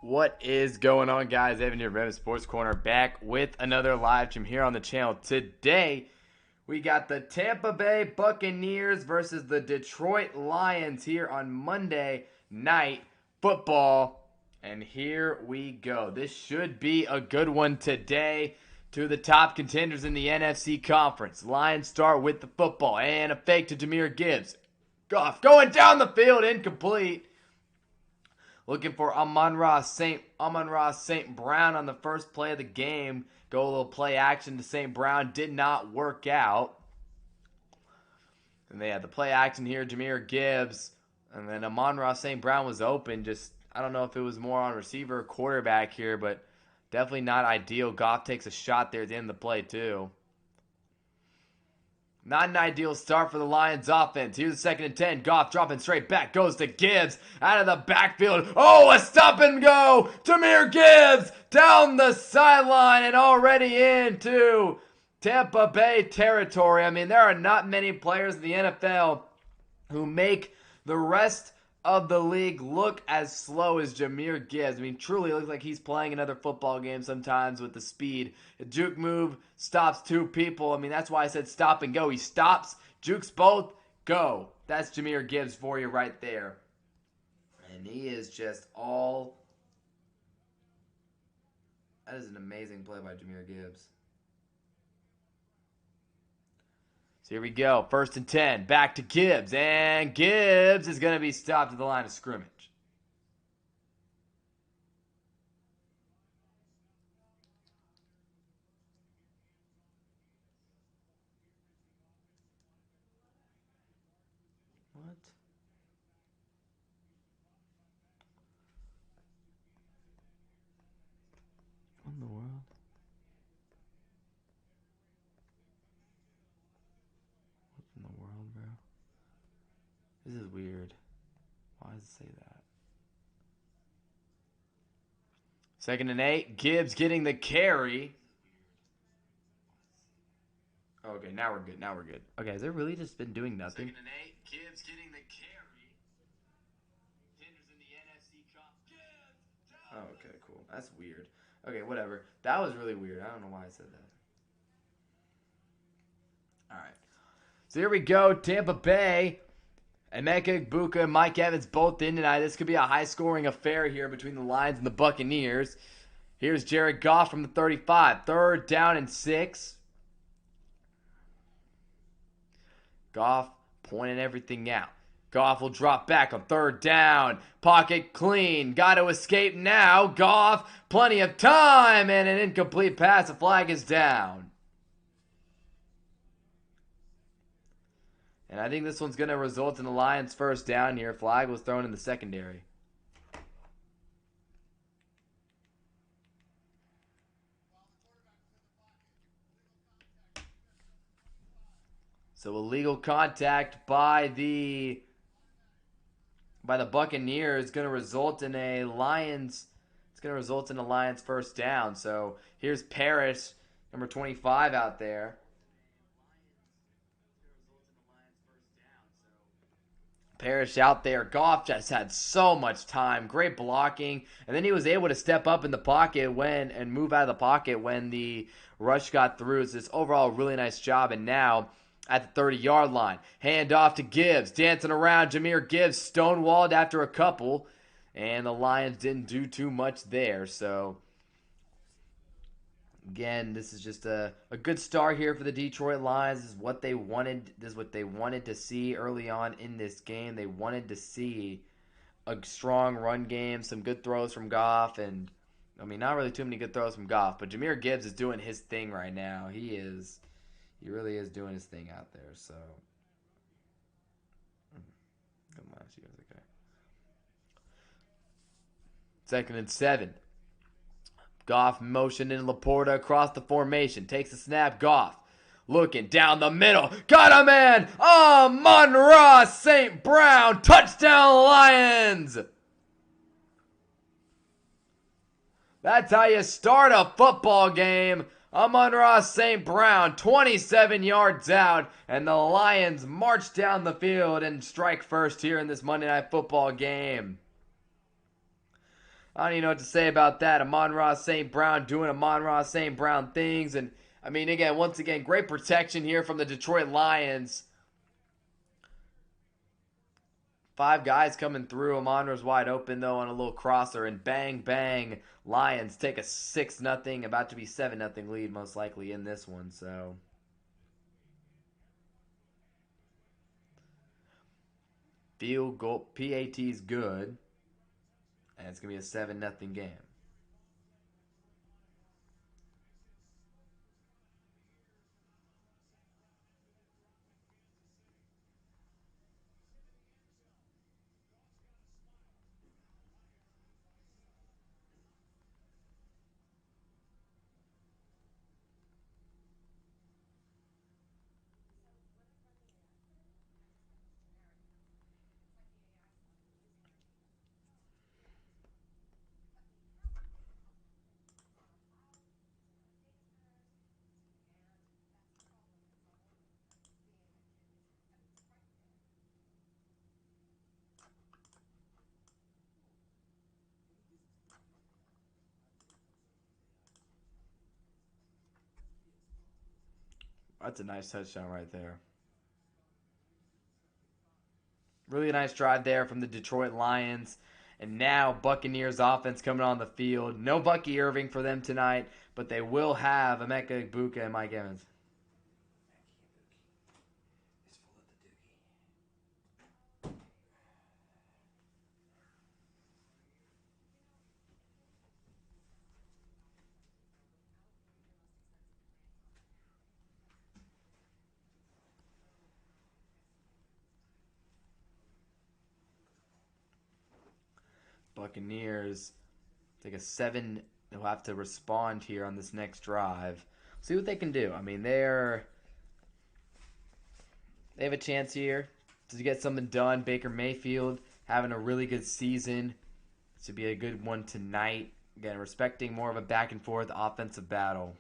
What is going on, guys? Evan here, Rev Sports Corner, back with another live stream here on the channel. Today, we got the Tampa Bay Buccaneers versus the Detroit Lions here on Monday Night Football. And here we go. This should be a good one today. Two of the top contenders in the NFC Conference. Lions start with the football and a fake to Jahmyr Gibbs. Goff going down the field, incomplete. Looking for Amon-Ra St. Brown on the first play of the game. Go a little play action to St. Brown. Did not work out. And they had the play action here, Jahmyr Gibbs. And then Amon-Ra St. Brown was open. I don't know if it was more on receiver or quarterback here, but definitely not ideal. Goff takes a shot there at the end of the play too. Not an ideal start for the Lions offense. Here's the 2nd and 10. Goff dropping straight back. Goes to Gibbs. Out of the backfield. Oh, a stop and go. Jahmyr Gibbs down the sideline and already into Tampa Bay territory. I mean, there are not many players in the NFL who make the rest of the league look as slow as Jahmyr Gibbs. I mean, truly it looks like he's playing another football game sometimes with the speed. A juke move, stops two people. I mean, that's why I said stop and go. He stops, jukes both, go. That's Jahmyr Gibbs for you right there. And he is just all... That is an amazing play by Jahmyr Gibbs. So here we go. 1st and 10. Back to Gibbs. And Gibbs is going to be stopped at the line of scrimmage. What? What in the world? Bro. This is weird. Why does it say that? 2nd and 8. Gibbs getting the carry. Okay, now we're good. Okay, has it really just been doing nothing? 2nd and 8. Gibbs getting the carry. Contenders in the NFC Cup. Gibbs. Oh, okay, cool. That's weird. Okay, whatever. That was really weird. I don't know why I said that. All right. So here we go, Tampa Bay. Emeka Egbuka and Mike Evans both in tonight. This could be a high-scoring affair here between the Lions and the Buccaneers. Here's Jared Goff from the 35. 3rd down and 6. Goff pointing everything out. Goff will drop back on 3rd down. Pocket clean. Got to escape now. Goff, plenty of time, and an incomplete pass. The flag is down. And I think this one's going to result in the Lions' 1st down here. Flag was thrown in the secondary. So illegal contact by the Buccaneers is going to result in a Lions. It's going to result in a Lions 1st down. So here's Parrish, number 25 out there. Parrish out there. Goff just had so much time. Great blocking. And then he was able to step up in the pocket and move out of the pocket when the rush got through. It's this overall really nice job. And now at the 30-yard line, hand off to Gibbs. Dancing around. Jahmyr Gibbs stonewalled after a couple. And the Lions didn't do too much there. So again, this is just a good start here for the Detroit Lions. This is what they wanted. This is what they wanted to see early on in this game. They wanted to see a strong run game, some good throws from Goff, and I mean, not really too many good throws from Goff, but Jahmyr Gibbs is doing his thing right now. He really is doing his thing out there. So, come on, you guys, okay. 2nd and 7. Goff motioned in Laporta across the formation. Takes the snap. Goff looking down the middle. Got a man. Amon-Ra St. Brown. Touchdown Lions. That's how you start a football game. Amon-Ra St. Brown, 27 yards out, and the Lions march down the field and strike first here in this Monday Night Football game. I don't even know what to say about that. Amon-Ra St. Brown doing Amon-Ra St. Brown things. And, I mean, again, once again, great protection here from the Detroit Lions. Five guys coming through. Amon-Ra's wide open, though, on a little crosser. And bang, bang. Lions take a 6-0, about to be 7-0 lead, most likely, in this one. So, field goal. PAT's good. And it's going to be a 7-0 game. That's a nice touchdown right there. Really nice drive there from the Detroit Lions. And now Buccaneers offense coming on the field. No Bucky Irving for them tonight, but they will have Emeka Egbuka and Mike Evans. Buccaneers take a 7. They'll have to respond here on this next drive. See what they can do. I mean, they have a chance here to get something done. Baker Mayfield having a really good season. This should be a good one tonight. Again, respecting more of a back and forth offensive battle.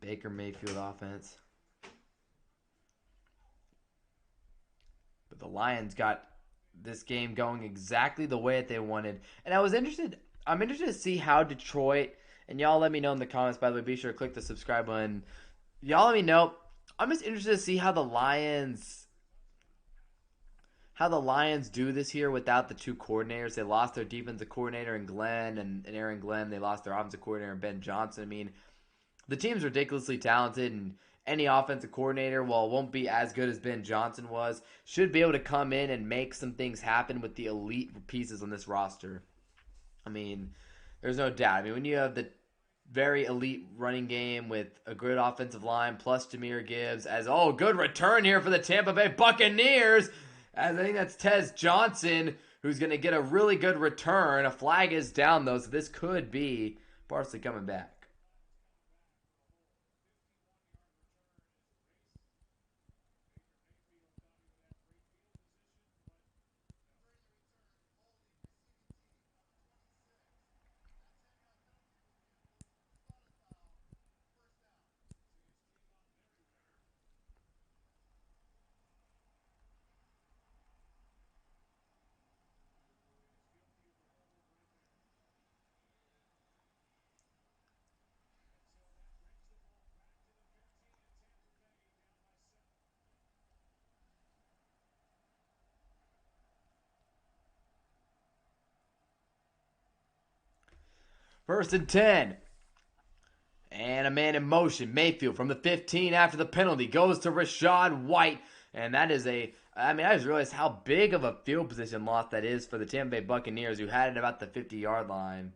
Baker Mayfield offense. But the Lions got this game going exactly the way that they wanted. And I'm interested to see how Detroit, and y'all let me know in the comments, by the way, be sure to click the subscribe button. Y'all let me know. I'm just interested to see how the Lions do this here without the two coordinators. They lost their defensive coordinator in Glenn and Aaron Glenn. They lost their offensive coordinator in Ben Johnson. I mean, the team's ridiculously talented, and any offensive coordinator, while it won't be as good as Ben Johnson was, should be able to come in and make some things happen with the elite pieces on this roster. I mean, there's no doubt. I mean, when you have the very elite running game with a good offensive line plus Jahmyr Gibbs, good return here for the Tampa Bay Buccaneers, as I think that's Tez Johnson who's going to get a really good return. A flag is down though, so this could be Parsley coming back. First and 10. And a man in motion. Mayfield from the 15 after the penalty goes to Rachaad White. And that is I just realized how big of a field position loss that is for the Tampa Bay Buccaneers, who had it about the 50-yard line.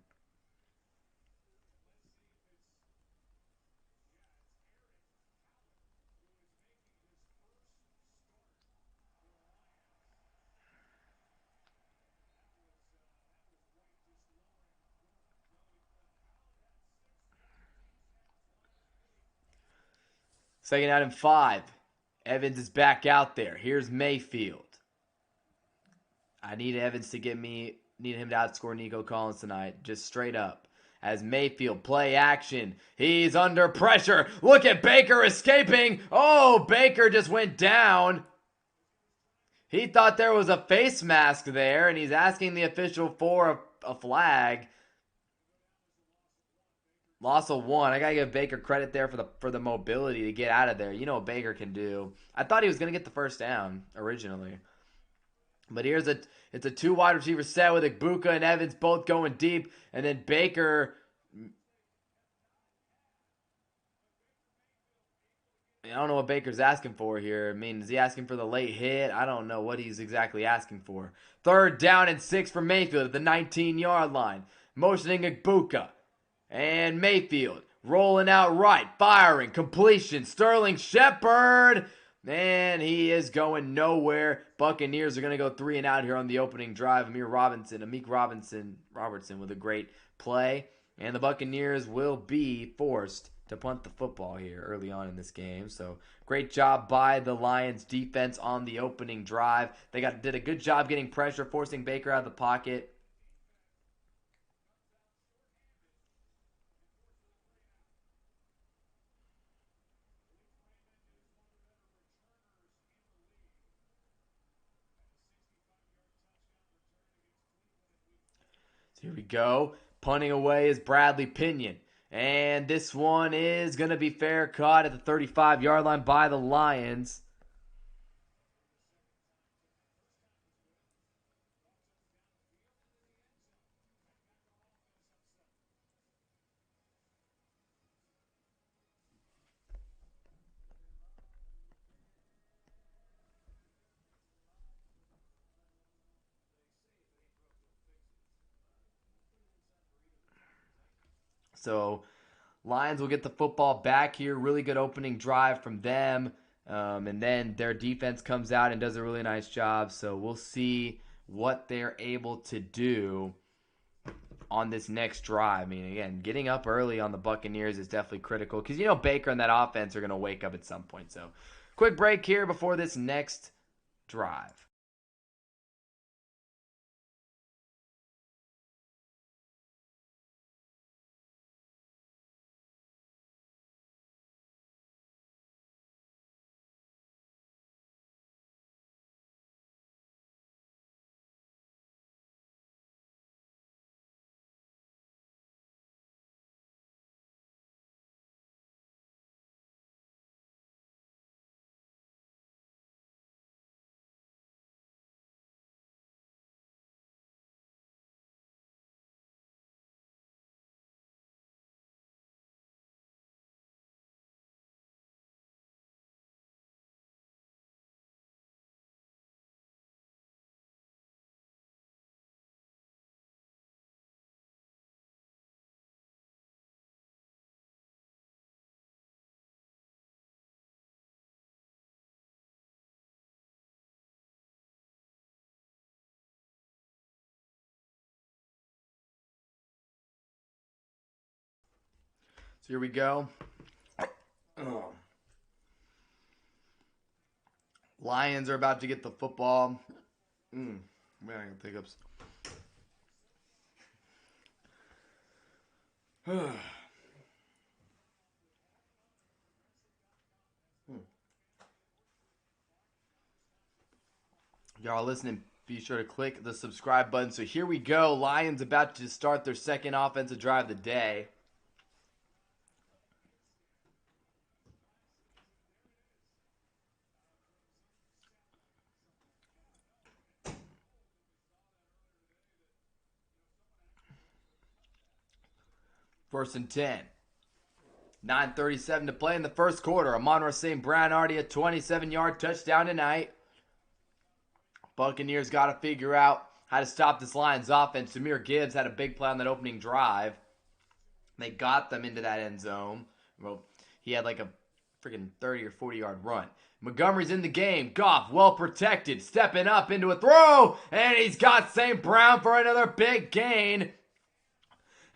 Second down and 5. Evans is back out there. Here's Mayfield. I need Evans to need him to outscore Nico Collins tonight, just straight up. As Mayfield, play action. He's under pressure. Look at Baker escaping. Oh, Baker just went down. He thought there was a face mask there, and he's asking the official for a flag. Loss of 1. I got to give Baker credit there for the mobility to get out of there. You know what Baker can do. I thought he was going to get the first down originally. But it's a 2 wide receiver set with Ibuka and Evans both going deep. And then Baker, I don't know what Baker's asking for here. I mean, is he asking for the late hit? I don't know what he's exactly asking for. Third down and 6 for Mayfield at the 19-yard line. Motioning Ibuka. And Mayfield rolling out right, firing, completion. Sterling Shepard. Man, he is going nowhere. Buccaneers are going to go 3 and out here on the opening drive. Amik Robertson with a great play. And the Buccaneers will be forced to punt the football here early on in this game. So great job by the Lions defense on the opening drive. They did a good job getting pressure, forcing Baker out of the pocket. Here we go. Punting away is Bradley Pinion. And this one is going to be fair caught at the 35-yard line by the Lions. So Lions will get the football back here. Really good opening drive from them. And then their defense comes out and does a really nice job. So we'll see what they're able to do on this next drive. I mean, again, getting up early on the Buccaneers is definitely critical because, you know, Baker and that offense are going to wake up at some point. So quick break here before this next drive. So here we go. Lions are about to get the football. Man, I got hiccups. Y'all listening, be sure to click the subscribe button. So here we go. Lions about to start their second offensive drive of the day. First and 10. 9:37 to play in the first quarter. Amon-Ra St. Brown already a 27-yard touchdown tonight. Buccaneers got to figure out how to stop this Lions offense. Jahmyr Gibbs had a big play on that opening drive. They got them into that end zone. Well, he had like a freaking 30 or 40-yard run. Montgomery's in the game. Goff well protected. Stepping up into a throw. And he's got St. Brown for another big gain.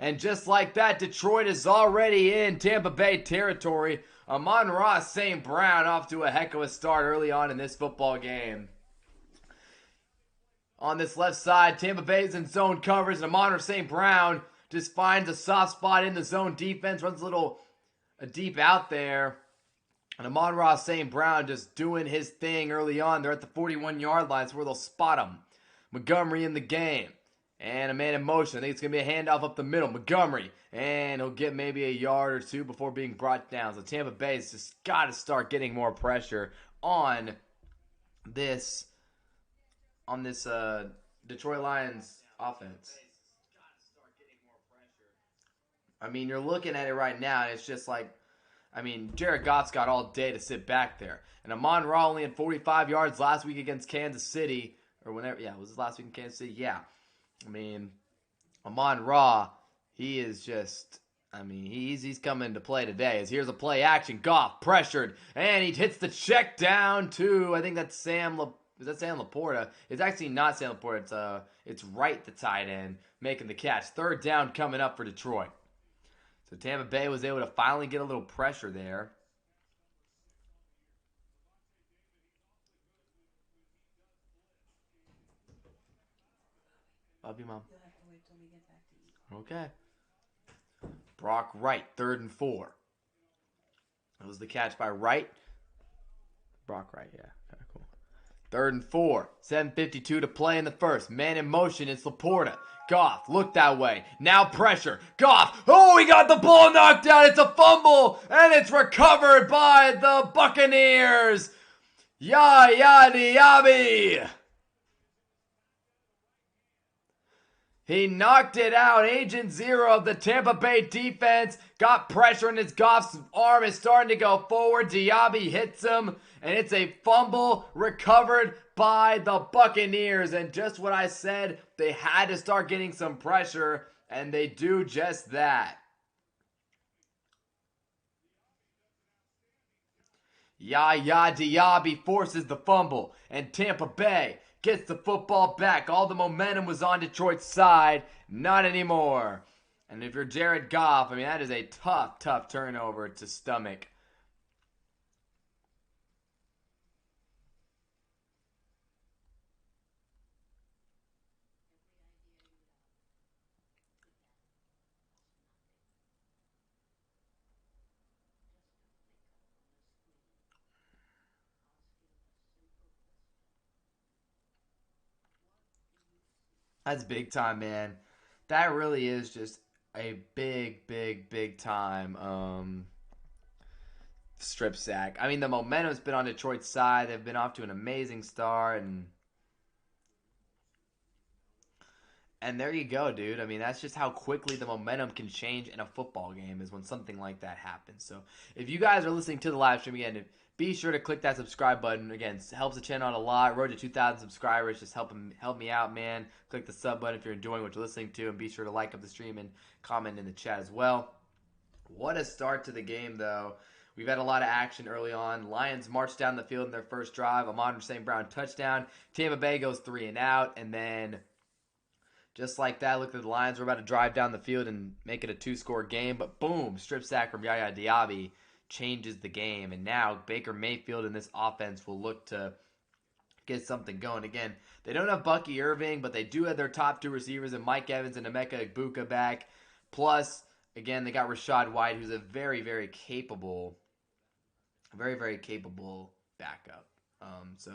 And just like that, Detroit is already in Tampa Bay territory. Amon-Ra St. Brown off to a heck of a start early on in this football game. On this left side, Tampa Bay's in zone coverage, and Amon-Ra St. Brown just finds a soft spot in the zone defense, runs a little deep out there. And Amon-Ra St. Brown just doing his thing early on. They're at the 41-yard line. That's where they'll spot him. Montgomery in the game. And a man in motion. I think it's going to be a handoff up the middle. Montgomery. And he'll get maybe a yard or two before being brought down. So Tampa Bay's just got to start getting more pressure on this Detroit Lions offense. I mean, you're looking at it right now, and it's just like, I mean, Jared Goff's got all day to sit back there. And Amon-Ra only had 45 yards last week against Kansas City. Or whenever, yeah, was it last week in Kansas City? Yeah. I mean, Amon-Ra, he is just, I mean, he's coming to play today. As here's a play action. Goff pressured, and he hits the check down to, I think that's is that Sam Laporta? It's actually not Sam Laporta. It's Wright, the tight end, making the catch. Third down coming up for Detroit. So Tampa Bay was able to finally get a little pressure there. Love you, Mom. You'll have to wait till we get back to eat. Okay. Brock Wright, 3rd and 4. That was the catch by Wright. Brock Wright, yeah. Okay, cool. 3rd and 4. 7:52 to play in the first. Man in motion, it's Laporta. Goff, look that way. Now pressure. Goff, oh, he got the ball knocked out. It's a fumble, and it's recovered by the Buccaneers. Yaya Diaby. He knocked it out. Agent Zero of the Tampa Bay defense got pressure, and his Goff's arm is starting to go forward. Diaby hits him, and it's a fumble recovered by the Buccaneers. And just what I said, they had to start getting some pressure, and they do just that. Yaya Diaby forces the fumble, and Tampa Bay gets the football back. All the momentum was on Detroit's side. Not anymore. And if you're Jared Goff, I mean, that is a tough turnover to stomach. That's big time, man. That really is just a big time strip sack. I mean, the momentum's been on Detroit's side. They've been off to an amazing start, and there you go, dude. I mean, that's just how quickly the momentum can change in a football game is when something like that happens. So if you guys are listening to the live stream again, be sure to click that subscribe button. Again, it helps the channel out a lot. Road to 2,000 subscribers. Just help me out, man. Click the sub button if you're enjoying what you're listening to, and be sure to like up the stream and comment in the chat as well. What a start to the game, though. We've had a lot of action early on. Lions marched down the field in their first drive. Amon-Ra St. Brown touchdown. Tampa Bay goes 3 and out, and then just like that, look at the Lions. We're about to drive down the field and make it a 2-score game, but boom, strip sack from Yaya Diaby changes the game. And now Baker Mayfield in this offense will look to get something going. Again, they don't have Bucky Irving, but they do have their top 2 receivers in Mike Evans and Emeka Egbuka back. Plus, again, they got Rachaad White, who's a very capable backup. So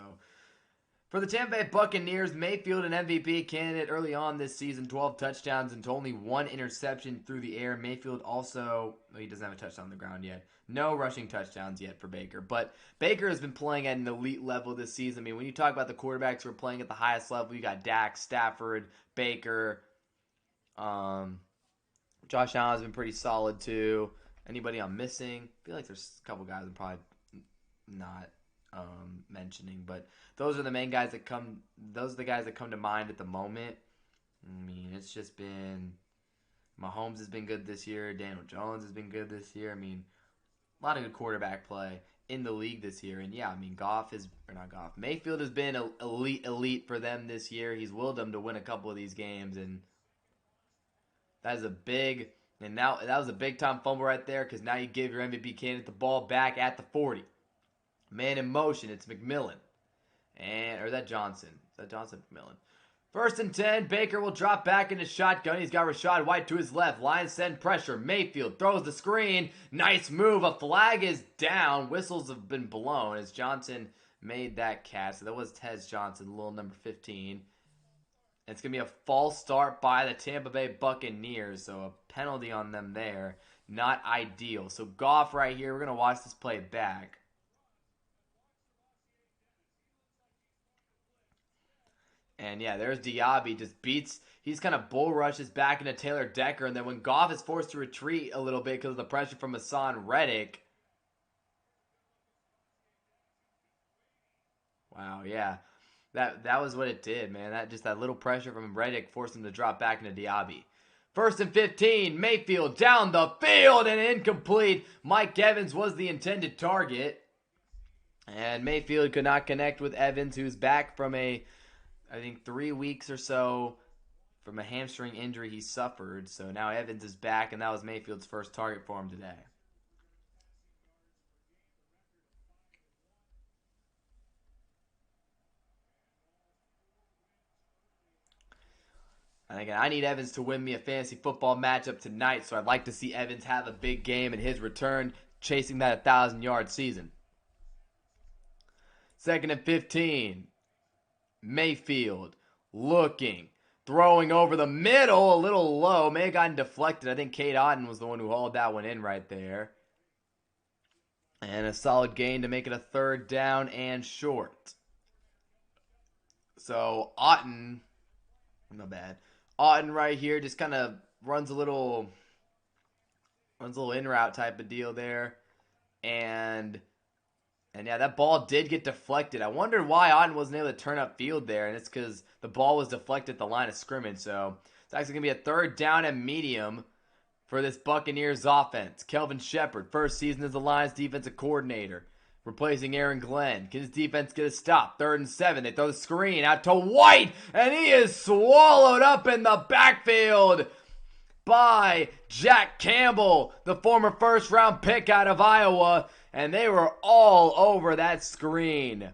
for the Tampa Bay Buccaneers, Mayfield, an MVP candidate early on this season, 12 touchdowns and only 1 interception through the air. Mayfield also, he doesn't have a touchdown on the ground yet. No rushing touchdowns yet for Baker. But Baker has been playing at an elite level this season. I mean, when you talk about the quarterbacks who are playing at the highest level, you got Dak, Stafford, Baker. Josh Allen's been pretty solid too. Anybody I'm missing? I feel like there's a couple guys I'm probably not mentioning, but those are the main guys that come. Those are the guys that come to mind at the moment. I mean, it's just been Mahomes has been good this year. Daniel Jones has been good this year. I mean, a lot of good quarterback play in the league this year. And yeah, I mean, Mayfield has been elite for them this year. He's willed them to win a couple of these games, and that is a big And now that was a big time fumble right there because now you give your MVP candidate the ball back at the 40. Man in motion, it's McMillan. Or is that Johnson? Is that Johnson? McMillan. 1st and 10, Baker will drop back into shotgun. He's got Rachaad White to his left. Lions send pressure. Mayfield throws the screen. Nice move. A flag is down. Whistles have been blown as Johnson made that catch. So that was Tez Johnson, little number 15. It's going to be a false start by the Tampa Bay Buccaneers. So a penalty on them there. Not ideal. So Goff right here. We're going to watch this play back. And yeah, there's Diaby, just beats, he's kind of bull rushes back into Taylor Decker. And then when Goff is forced to retreat a little bit because of the pressure from Hassan Reddick. Wow, yeah. That was what it did, man. That little pressure from Reddick forced him to drop back into Diaby. 1st and 15, Mayfield down the field and incomplete. Mike Evans was the intended target. And Mayfield could not connect with Evans, who's back from I think 3 weeks or so from a hamstring injury he suffered. So now Evans is back, and that was Mayfield's first target for him today. And again, I need Evans to win me a fantasy football matchup tonight, so I'd like to see Evans have a big game in his return, chasing that 1,000-yard season. 2nd and 15. Mayfield looking, throwing over the middle, a little low. May have gotten deflected. I think Cade Otton was the one who hauled that one in right there. And a solid gain to make it a 3rd down and short. So Otton, not bad. Otton right here just kind of runs a little in route type of deal there. And yeah, that ball did get deflected. I wondered why Otton wasn't able to turn up field there, and it's because the ball was deflected at the line of scrimmage. So it's actually going to be a 3rd down and medium for this Buccaneers offense. Kelvin Shepard, first season as the Lions defensive coordinator, replacing Aaron Glenn. Can his defense get a stop? 3rd and 7. They throw the screen out to White, and he is swallowed up in the backfield by Jack Campbell, the former 1st-round pick out of Iowa. And they were all over that screen.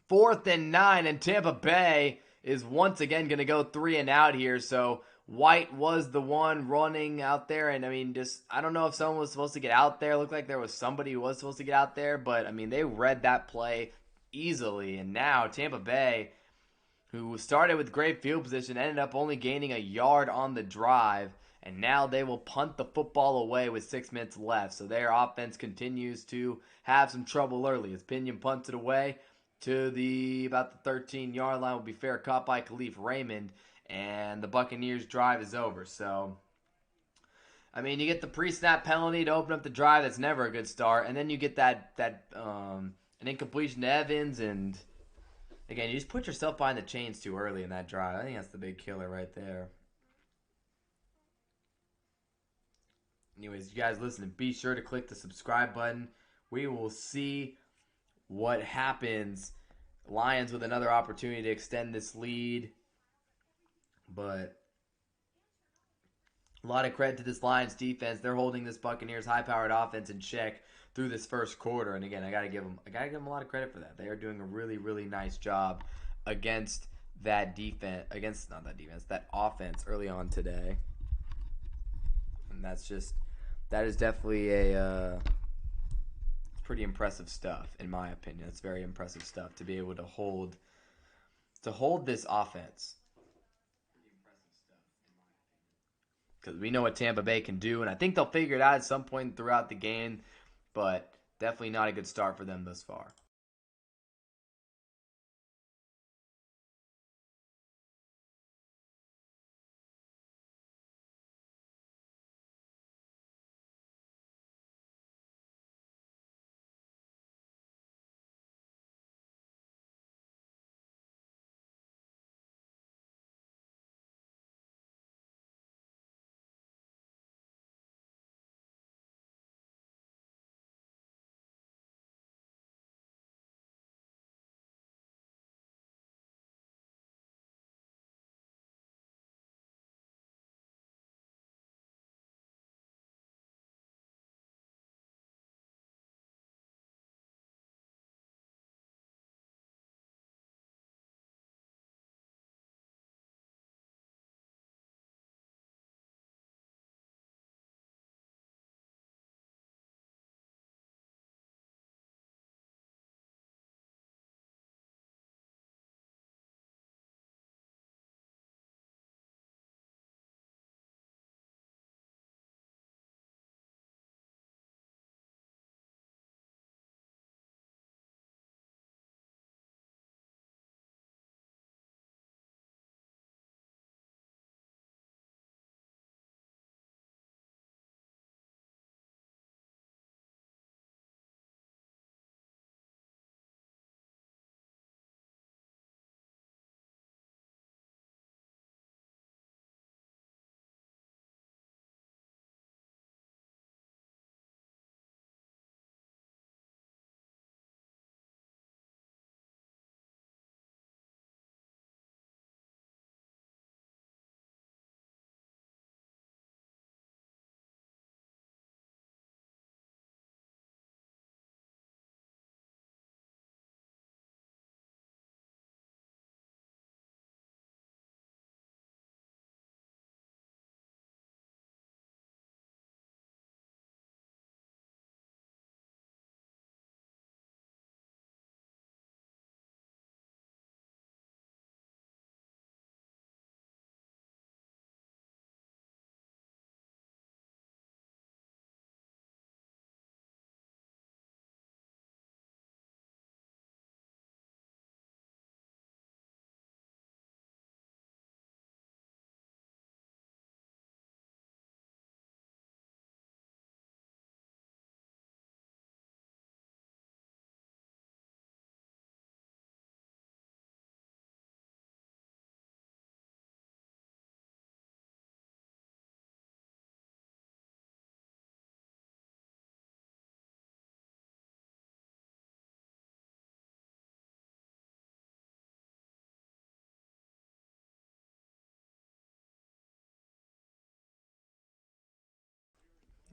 4th and 9, and Tampa Bay is once again going to go 3 and out here. So White was the one running out there. And I mean, I don't know if someone was supposed to get out there. It looked like there was somebody who was supposed to get out there. But I mean, they read that play easily. And now Tampa Bay, who started with great field position, ended up only gaining a yard on the drive. And now they will punt the football away with 6 minutes left. So their offense continues to have some trouble early. As Pinion punts it away to about the 13-yard line, will be fair caught by Khalif Raymond. And the Buccaneers drive is over. So, I mean, you get the pre-snap penalty to open up the drive. That's never a good start. And then you get an incompletion to Evans. And, again, you just put yourself behind the chains too early in that drive. I think that's the big killer right there. Anyways, you guys listen, be sure to click the subscribe button. We will see what happens. Lions with another opportunity to extend this lead. But a lot of credit to this Lions defense. They're holding this Buccaneers high-powered offense in check through this 1st quarter. And again, I gotta give them a lot of credit for that. They are doing a really, really nice job against that that offense early on today. And that is definitely pretty impressive stuff, in my opinion. It's very impressive stuff to be able to hold this offense. Because we know what Tampa Bay can do, and I think they'll figure it out at some point throughout the game, but definitely not a good start for them thus far.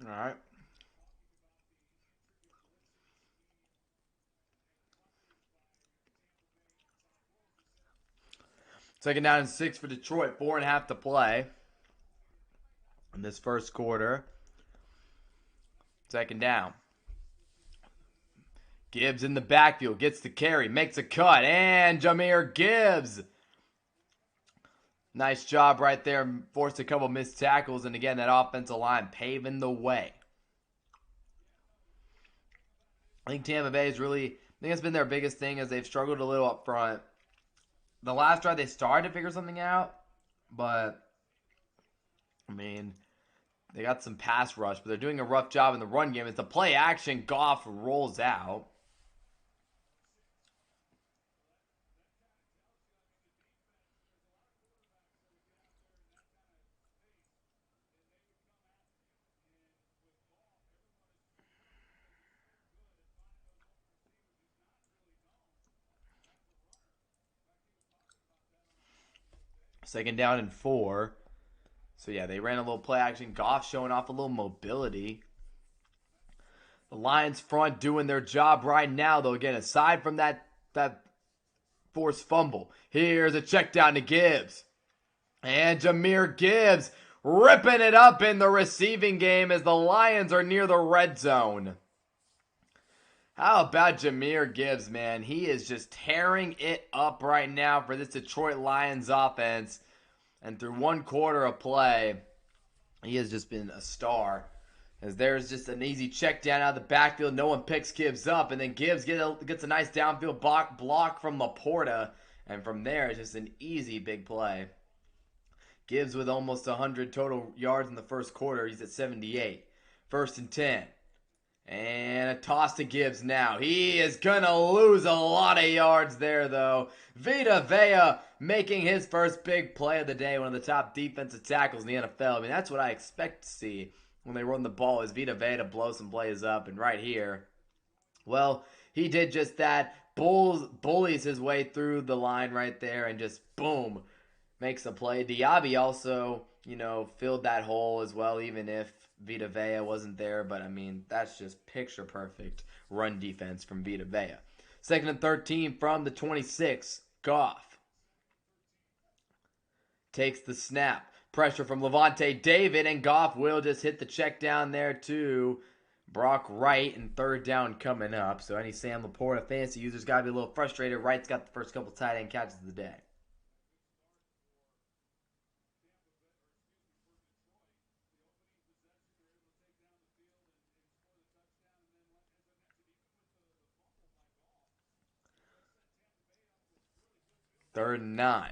All right. Second down and 6 for Detroit. 4.5 to play in this first quarter. Second down. Gibbs in the backfield. Gets the carry. Makes a cut. And Jahmyr Gibbs. Nice job right there. Forced a couple missed tackles. And again, that offensive line paving the way. I think Tampa Bay is really, I think it's been their biggest thing as they've struggled a little up front. The last drive they started to figure something out, but I mean, they got some pass rush, but they're doing a rough job in the run game. It's the play action. Goff rolls out. Second down and 4. So yeah, they ran a little play action. Goff showing off a little mobility. The Lions front doing their job right now, though. Again, aside from that forced fumble, here's a check down to Gibbs. And Jahmyr Gibbs ripping it up in the receiving game as the Lions are near the red zone. How about Jahmyr Gibbs, man? He is just tearing it up right now for this Detroit Lions offense. And through one quarter of play, he has just been a star. As there's just an easy check down out of the backfield. No one picks Gibbs up. And then Gibbs gets a nice downfield block from Laporta. And from there, it's just an easy big play. Gibbs with almost 100 total yards in the first quarter. He's at 78. First and 10. And a toss to Gibbs now. He is going to lose a lot of yards there, though. Vita Vea making his first big play of the day. One of the top defensive tackles in the NFL. I mean, that's what I expect to see when they run the ball, is Vita Vea to blow some plays up. And right here, well, he did just that. Bullies his way through the line right there and just, boom, makes a play. Diaby also, filled that hole as well, even if Vita Vea wasn't there. But, I mean, that's just picture perfect run defense from Vita Vea. Second and 13 from the 26. Goff takes the snap. Pressure from Levante David, and Goff will just hit the check down there to Brock Wright, and third down coming up. So any Sam Laporta fantasy users got to be a little frustrated. Wright's got the first couple tight end catches of the day. Third and 9.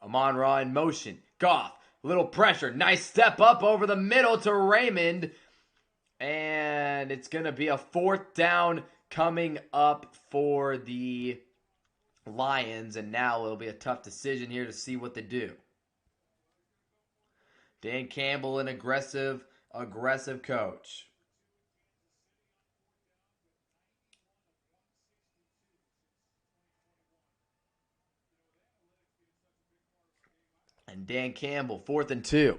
Amon-Ra in motion. Goff, little pressure. Nice step up over the middle to Raymond. And it's going to be a fourth down coming up for the Lions. And now it'll be a tough decision here to see what they do. Dan Campbell, an aggressive coach. And Dan Campbell, 4th and 2.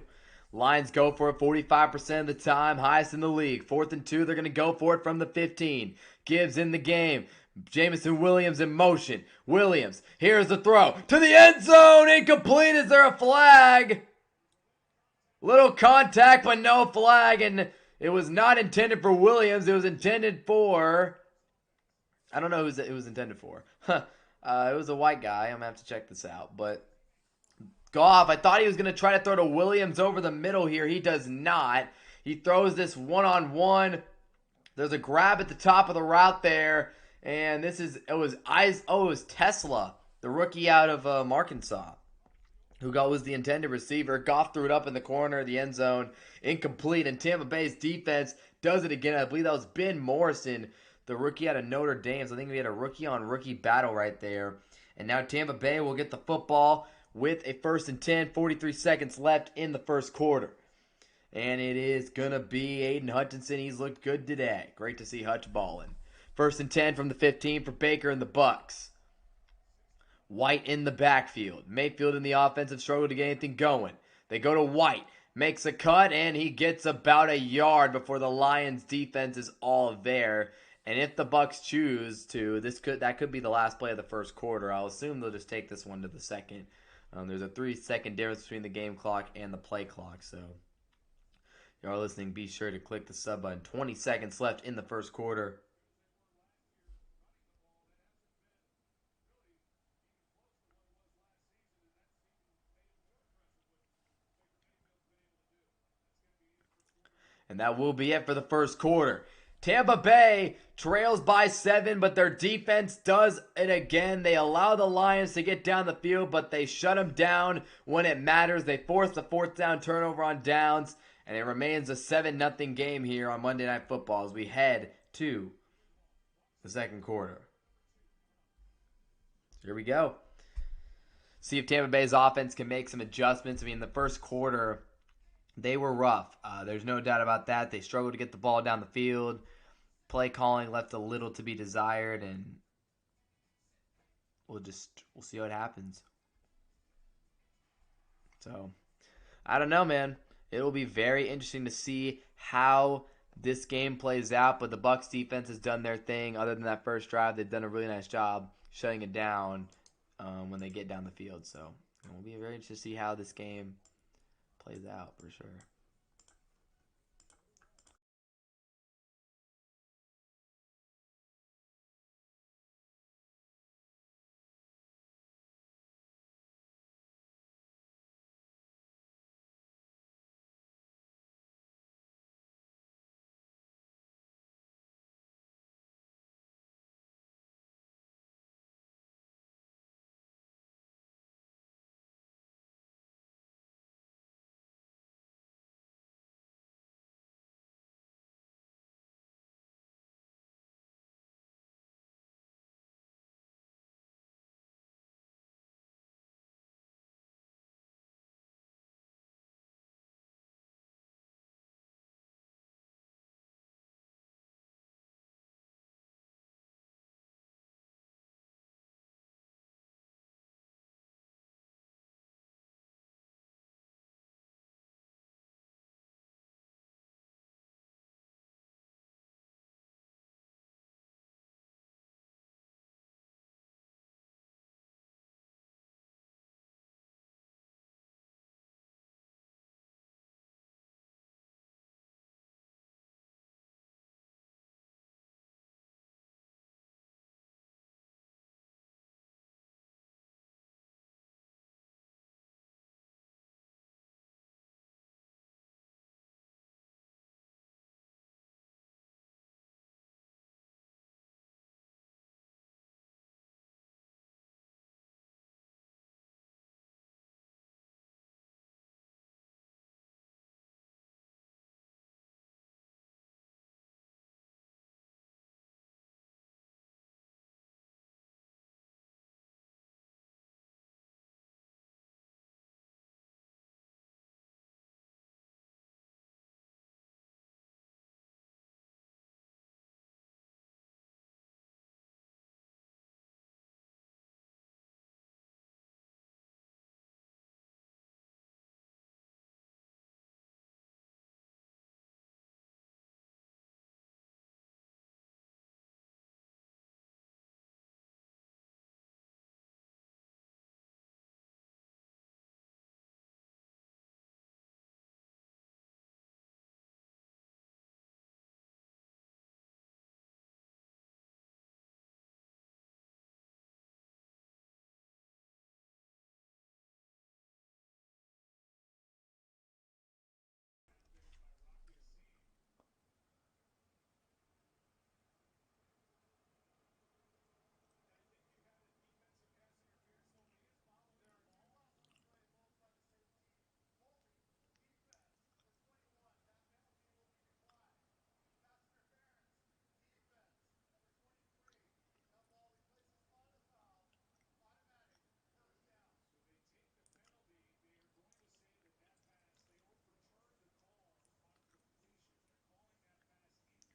Lions go for it 45% of the time, highest in the league. 4th and 2, they're going to go for it from the 15. Gibbs in the game. Jamison Williams in motion. Williams, here's the throw to the end zone. Incomplete. Is there a flag? Little contact, but no flag. And it was not intended for Williams. It was intended for, I don't know who it was intended for. It was a white guy. I'm going to have to check this out. But Goff, I thought he was going to try to throw to Williams over the middle here. He does not. He throws this one-on-one. There's a grab at the top of the route there. And it was Tesla, the rookie out of Arkansas, who was the intended receiver. Goff threw it up in the corner of the end zone. Incomplete. And Tampa Bay's defense does it again. I believe that was Ben Morrison, the rookie out of Notre Dame. So I think we had a rookie-on-rookie battle right there. And now Tampa Bay will get the football with a 1st and 10, 43 seconds left in the first quarter. And it is going to be Aiden Hutchinson. He's looked good today. Great to see Hutch balling. 1st and 10 from the 15 for Baker and the Bucs. White in the backfield. Mayfield in the offensive struggle to get anything going. They go to White. Makes a cut, and he gets about a yard before the Lions defense is all there. And if the Bucks choose to, that could be the last play of the first quarter. I'll assume they'll just take this one to the second. There's a 3-second difference between the game clock and the play clock. So, if you are listening, be sure to click the sub button. 20 seconds left in the first quarter. And that will be it for the first quarter. Tampa Bay trails by 7, but their defense does it again. They allow the Lions to get down the field, but they shut them down when it matters. They force the fourth down turnover on downs, and it remains a 7-0 game here on Monday Night Football as we head to the second quarter. Here we go. See if Tampa Bay's offense can make some adjustments. I mean, the first quarter, they were rough. There's no doubt about that. They struggled to get the ball down the field. Play calling left a little to be desired, and we'll see what happens. So, I don't know, man. It will be very interesting to see how this game plays out, but the Bucs defense has done their thing. Other than that first drive, they've done a really nice job shutting it down when they get down the field. So, it will be very interesting to see how this game plays out for sure.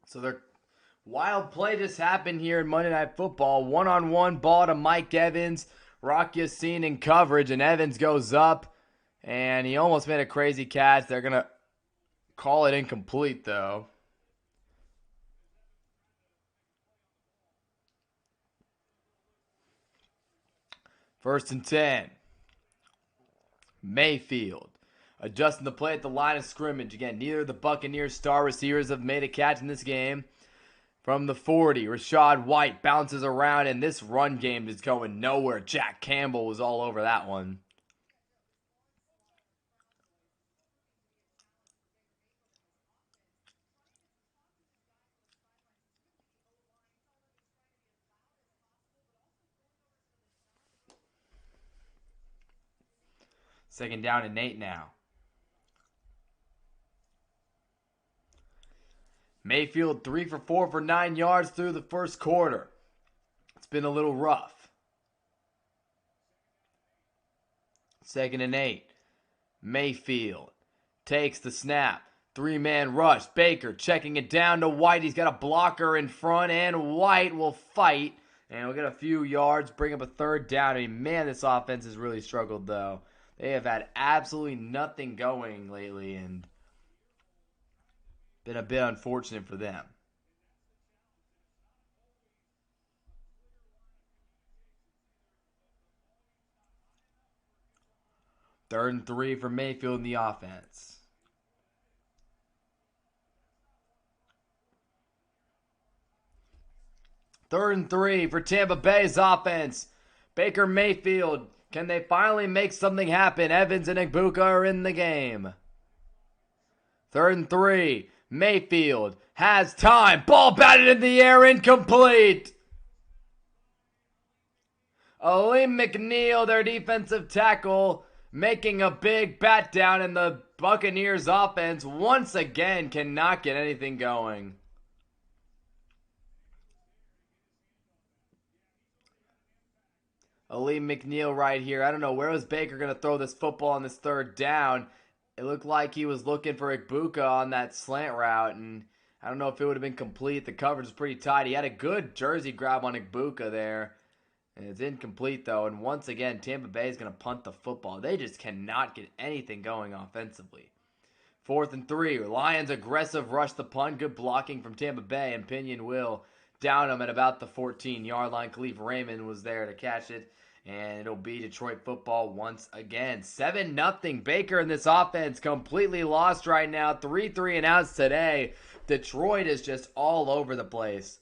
So their wild play just happened here in Monday Night Football. One-on-one ball to Mike Evans. Rock Yassin in coverage, and Evans goes up, and he almost made a crazy catch. They're going to call it incomplete, though. First and 10. Mayfield adjusting the play at the line of scrimmage. Again, neither of the Buccaneers star receivers have made a catch in this game. From the 40, Rachaad White bounces around, and this run game is going nowhere. Jack Campbell was all over that one. Second down and 8 now. Mayfield 3 for 4 for 9 yards through the first quarter. It's been a little rough. Second and 8. Mayfield takes the snap. 3-man rush. Baker checking it down to White. He's got a blocker in front, and White will fight. And we'll get a few yards, bring up a third down. I mean, man, this offense has really struggled, though. They have had absolutely nothing going lately, and been a bit unfortunate for them. Third and 3 for Mayfield in the offense. Third and 3 for Tampa Bay's offense. Baker Mayfield. Can they finally make something happen? Evans and Igbuka are in the game. Third and 3. Mayfield has time. Ball batted in the air. Incomplete. Aleem McNeil, their defensive tackle, making a big bat down, and the Buccaneers offense once again cannot get anything going. Aleem McNeil right here. I don't know, where was Baker going to throw this football on this third down? It looked like he was looking for Igbuka on that slant route, and I don't know if it would have been complete. The coverage was pretty tight. He had a good jersey grab on Igbuka there. And it's incomplete, though. And once again, Tampa Bay is going to punt the football. They just cannot get anything going offensively. Fourth and 3. Lions aggressive rush the punt. Good blocking from Tampa Bay. And Pinion will down him at about the 14-yard line. Khalif Raymond was there to catch it. And it'll be Detroit football once again. 7-0. Baker in this offense completely lost right now. 3 and outs today. Detroit is just all over the place.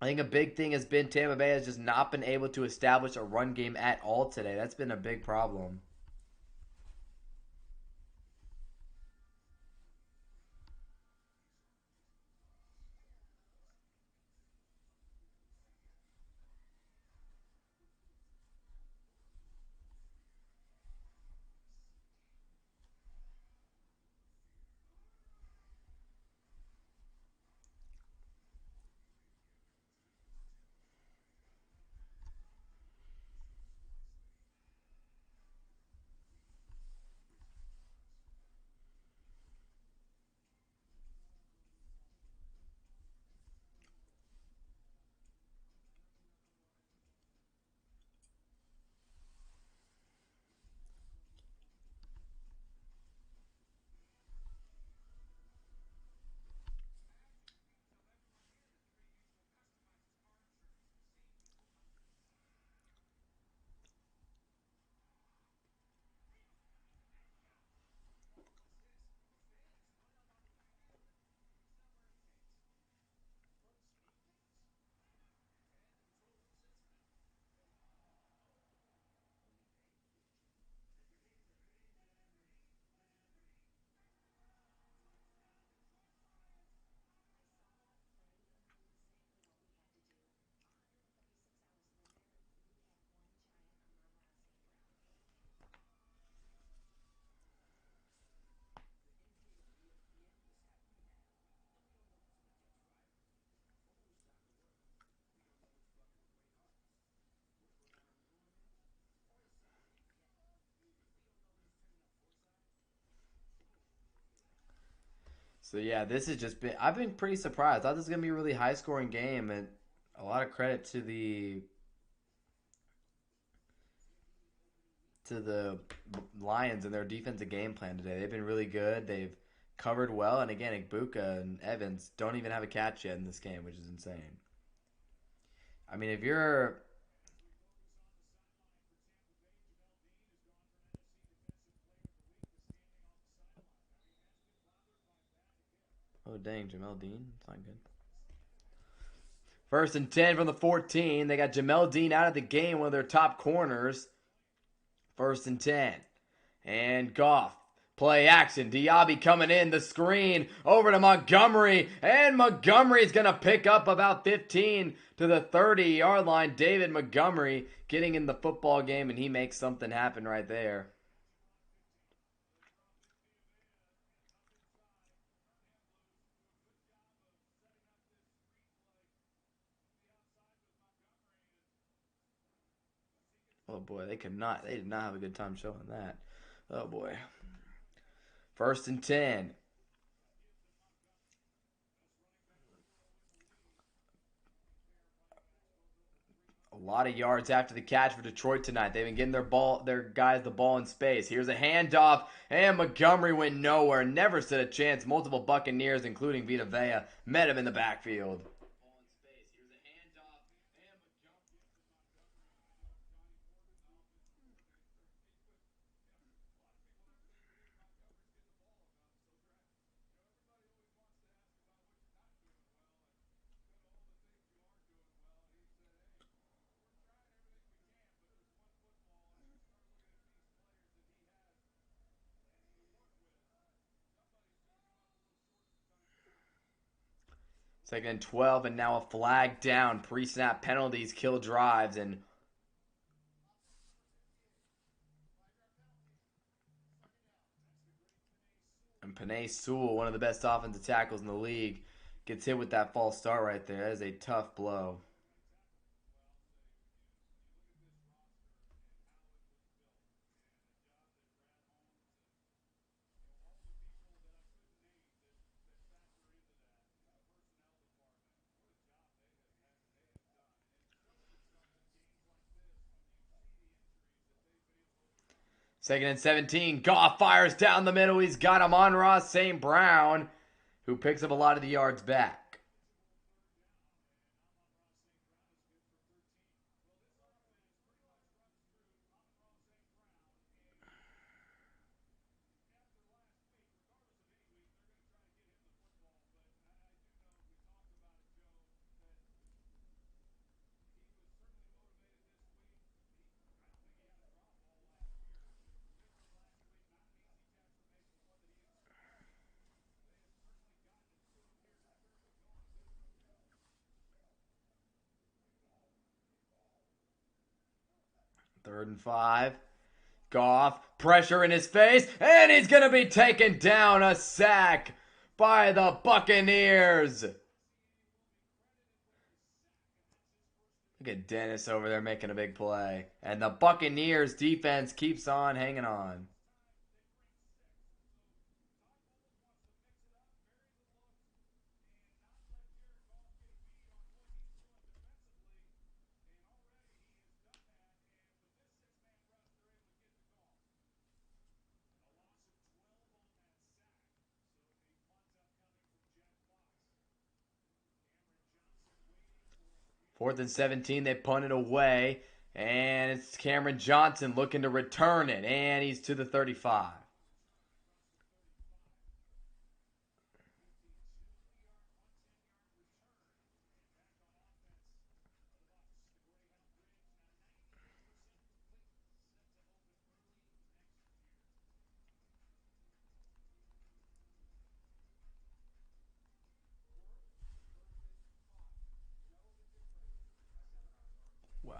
I think a big thing has been Tampa Bay has just not been able to establish a run game at all today. That's been a big problem. So yeah, this has just been. I've been pretty surprised. I thought this was gonna be a really high scoring game, and a lot of credit to the to the Lions and their defensive game plan today. They've been really good. They've covered well, and again, Igbuka and Evans don't even have a catch yet in this game, which is insane. I mean, if you're oh dang, Jamel Dean, it's not good. 1st and 10 from the 14. They got Jamel Dean out of the game, one of their top corners. 1st and 10. And Goff. Play action. Diaby coming in. The screen over to Montgomery. And Montgomery's going to pick up about 15 to the 30-yard line. David Montgomery getting in the football game, and he makes something happen right there. Oh boy, they did not have a good time showing that. Oh boy. 1st and 10. A lot of yards after the catch for Detroit tonight. They've been getting their guys the ball in space. Here's a handoff, and Montgomery went nowhere. Never stood a chance. Multiple Buccaneers, including Vita Vea, met him in the backfield. 2nd and 12, and now a flag down. Pre-snap penalties kill drives, and Penei Sewell, one of the best offensive tackles in the league, gets hit with that false start right there. That is a tough blow. Second and 17. Goff fires down the middle. He's got Amon-Ra St. Brown, who picks up a lot of the yards back. Third and 5. Goff, pressure in his face, and he's going to be taken down. A sack by the Buccaneers. Look at Dennis over there making a big play. And the Buccaneers defense keeps on hanging on. Fourth and 17, they punt it away. And it's Cameron Johnson looking to return it. And he's to the 35. Wow.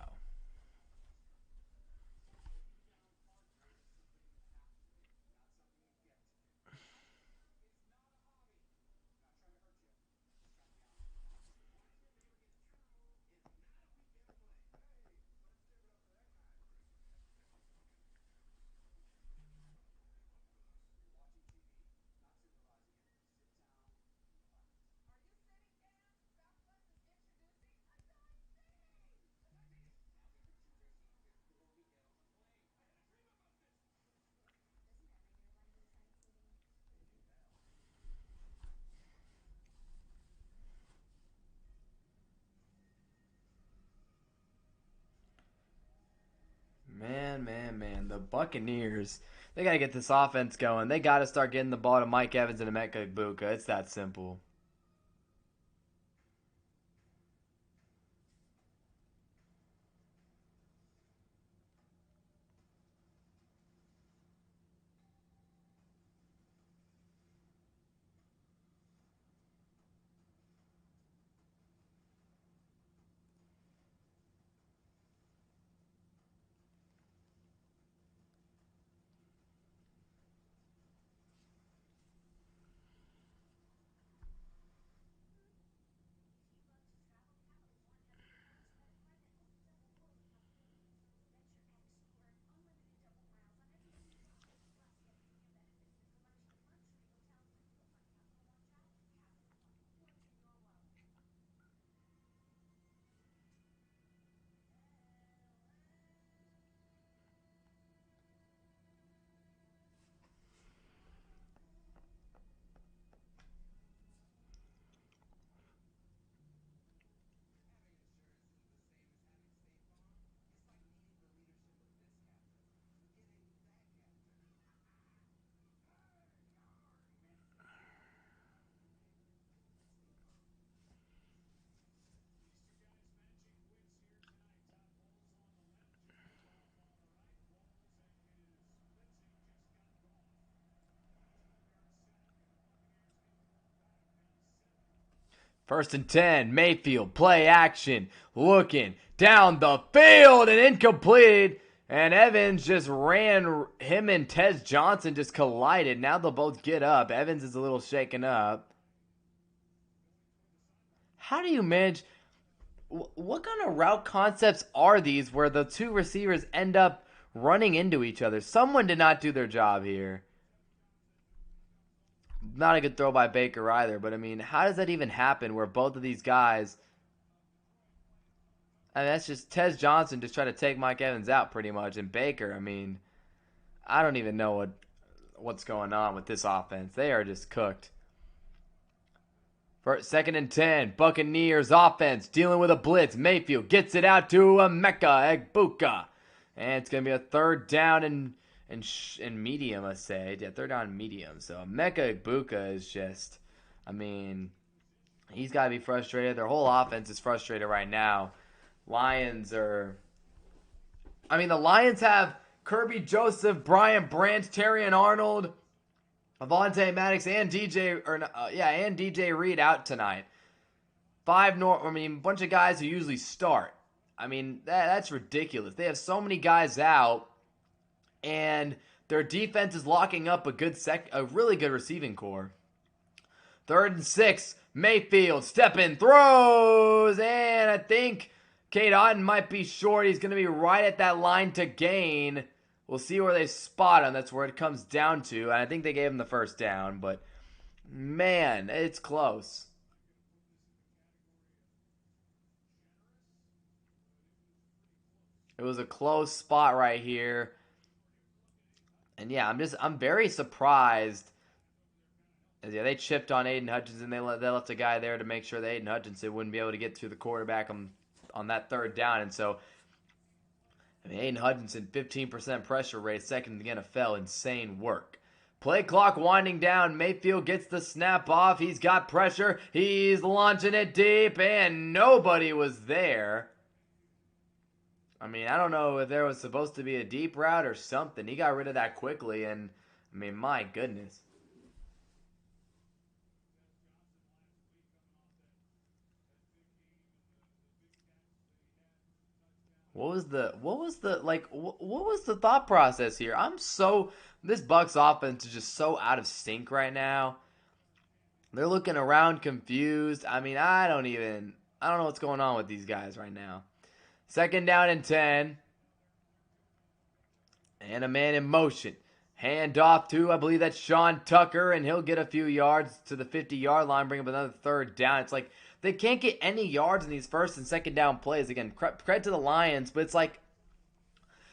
Buccaneers, they got to get this offense going. They got to start getting the ball to Mike Evans and Emeka Egbuka. It's that simple. First and 10, Mayfield, play action, looking down the field and incomplete. And Evans just ran, him and Tez Johnson just collided. Now they'll both get up. Evans is a little shaken up. How do you manage? What kind of route concepts are these where the two receivers end up running into each other? Someone did not do their job here. Not a good throw by Baker either, but I mean, how does that even happen where both of these guys... I mean, that's just Tez Johnson just trying to take Mike Evans out pretty much. And Baker, I mean, I don't even know what's going on with this offense. They are just cooked. For second and 10, Buccaneers offense dealing with a blitz. Mayfield gets it out to Emeka Egbuka. And it's going to be a third down and medium, I say. Yeah, third down and medium. So Emeka Egbuka is just, I mean, he's got to be frustrated. Their whole offense is frustrated right now. The Lions have Kirby Joseph, Brian Branch, Terrion Arnold, Avonte Maddox, and DJ Reed out tonight. A bunch of guys who usually start. I mean, that's ridiculous. They have so many guys out, and their defense is locking up a really good receiving core. Third and 6, Mayfield, step in, throws, and I think Cade Otton might be short. He's going to be right at that line to gain. We'll see where they spot him. That's where it comes down to. And I think they gave him the first down, but man, it's close. It was a close spot right here. And yeah, I'm very surprised. Yeah, they chipped on Aiden Hutchinson. They left a guy there to make sure that Aiden Hutchinson wouldn't be able to get through the quarterback on that third down. And so, I mean, Aiden Hutchinson, 15% pressure rate, second in the NFL. Insane work. Play clock winding down. Mayfield gets the snap off. He's got pressure. He's launching it deep, and nobody was there. I mean, I don't know if there was supposed to be a deep route or something. He got rid of that quickly, and, I mean, my goodness. What was the thought process here? This Bucs offense is just so out of sync right now. They're looking around confused. I mean, I don't know what's going on with these guys right now. Second down and 10. And a man in motion. Hand off to, I believe that's Sean Tucker, and he'll get a few yards to the 50-yard line, bring up another third down. It's like they can't get any yards in these first and second down plays. Again, credit to the Lions, but it's like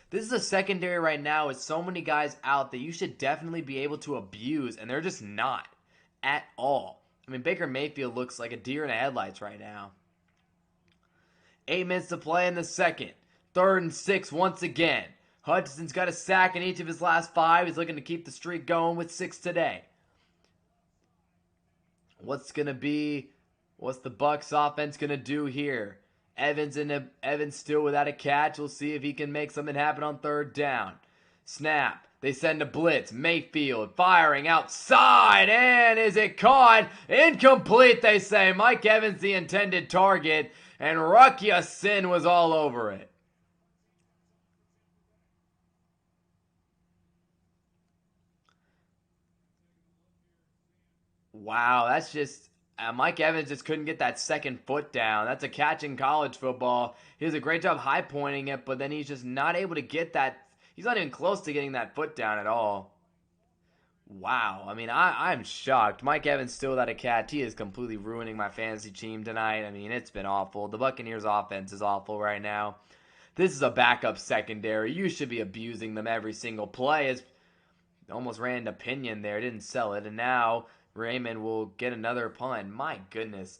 this is a secondary right now with so many guys out that you should definitely be able to abuse, and they're just not at all. I mean, Baker Mayfield looks like a deer in the headlights right now. 8 minutes to play in the second. Third and 6 once again. Hutchinson's got a sack in each of his last 5. He's looking to keep the streak going with 6 today. What's the Bucs offense gonna do here? Evans still without a catch. We'll see if he can make something happen on 3rd down. Snap. They send a blitz. Mayfield firing outside. And is it caught? Incomplete, they say. Mike Evans the intended target. And Rukia Sin was all over it. Wow, that's just... Mike Evans just couldn't get that second foot down. That's a catch in college football. He does a great job high pointing it, but then he's just not able to get that. He's not even close to getting that foot down at all. Wow. I mean, I'm shocked. Mike Evans still without a catch. He is completely ruining my fantasy team tonight. I mean, it's been awful. The Buccaneers offense is awful right now. This is a backup secondary. You should be abusing them every single play. It's almost ran an opinion there. Didn't sell it. And now Raymond will get another punt. My goodness.